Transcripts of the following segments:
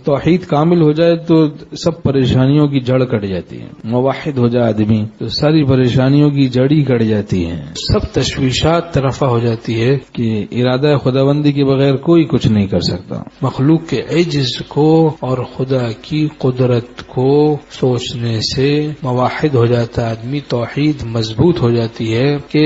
توحید کامل ہو جائے تو سب پریشانیوں کی جڑ کٹ جاتی ہے. موحد ہو جائے آدمی تو ساری پریشانیوں کی جڑ ہی کٹ جاتی ہے. سب تشویشات رفع ہو جاتی ہے کہ ارادہ خداوندی کے بغیر کوئی کچھ نہیں کر سکتا. مخلوق کے عجز کو اور خدا کی قدرت کو سوچنے سے موحد ہو جاتا ہے آدمی. توحید مضبوط ہو جاتی ہے کہ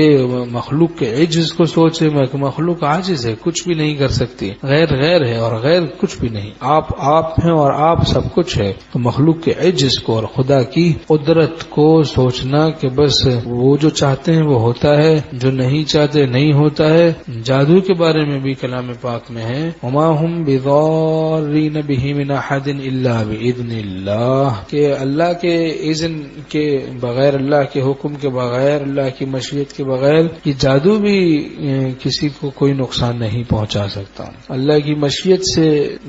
مخلوق کے عجز کو سوچے. مخلوق عاجز ہے, کچھ بھی نہیں کر سکتی. غیر غیر ہے اور غیر کچھ بھی نہیں. آپ ہیں اور آپ سب کچھ ہے. تو مخلوق کے عجز کو اور خدا کی قدرت کو سوچنا کہ بس وہ جو چاہتے ہیں وہ ہوتا ہے, جو نہیں چاہتے نہیں ہوتا ہے. جادو کے بارے میں بھی کلام پاک میں ہے وما هم بضارین به من احد الا باذن اللہ, کہ اللہ کے اذن کے بغیر, اللہ کے حکم کے بغیر, اللہ کی مشیت کے بغیر یہ جادو بھی کسی کو کوئی نقصان نہیں پہنچا سکتا. اللہ کی مشیت سے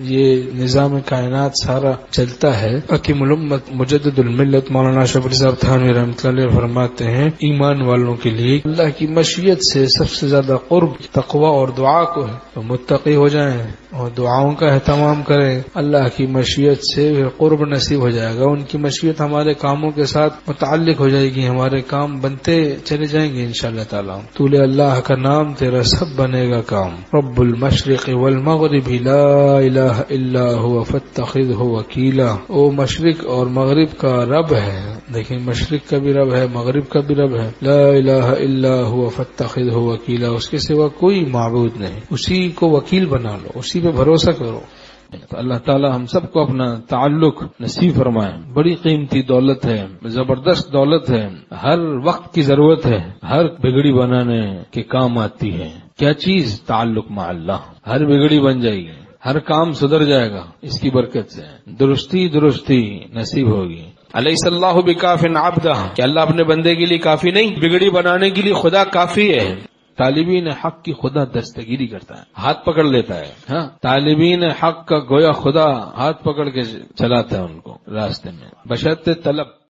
یہ نظام کائنات سارا چلتا ہے. حکیم الامت مجدد الملت مولانا اشرف علی صاحب تھانوی رحمۃ اللہ علیہ فرماتے ہیں ایمان والوں کے لیے اللہ کی مشیت سے سب سے زیادہ قرب تقوی اور دعا کو ہے. تو متقی ہو جائیں اور دعاؤں کا اہتمام کریں, اللہ کی مشیت سے قرب نصیب ہو جائے گا. ان کی مشیت ہمارے کاموں کے ساتھ متعلق ہو جائے گی, ہمارے کام بنتے چلے جائیں گے انشاءاللہ تعالی. تو لے اللہ کا نام تیرا سب بنے گا کام. رب المشرق والمغرب لا الہ الا هو فاتخذہ وکیلا. او مشرق اور مغرب کا رب ہے, لیکن مشرق کا بھی رب ہے, مغرب کا بھی رب ہے. لا الہ الا هو فاتخذہ وکیلا, اس کے سوا کوئی معبود نہیں, اسی کو وکیل بنا لو, اسی پہ بھروسہ کرو. تو اللہ تعالی ہم سب کو اپنا تعلق نصیب فرمائے. بڑی قیمتی دولت ہے, زبردست دولت ہے, ہر وقت کی ضرورت ہے, ہر بگڑی بنانے کے کام آتی ہے. کیا چیز؟ تعلق مع اللہ. ہر بگڑی بن جائے گی, ہر کام سدھر جائے گا اس کی برکت سے. درستی نصیب ہوگی. الیس اللہ بکاف عبدہ, کہ اللہ اپنے بندے کے لیے کافی نہیں؟ بگڑی بنانے کے لیے خدا کافی ہے. طالبین حق کی خدا دستگیری کرتا ہے, ہاتھ پکڑ لیتا ہے. ہاں, طالبین حق کا گویا خدا ہاتھ پکڑ کے چلاتا ہے ان کو راستے میں, بشرط طلب.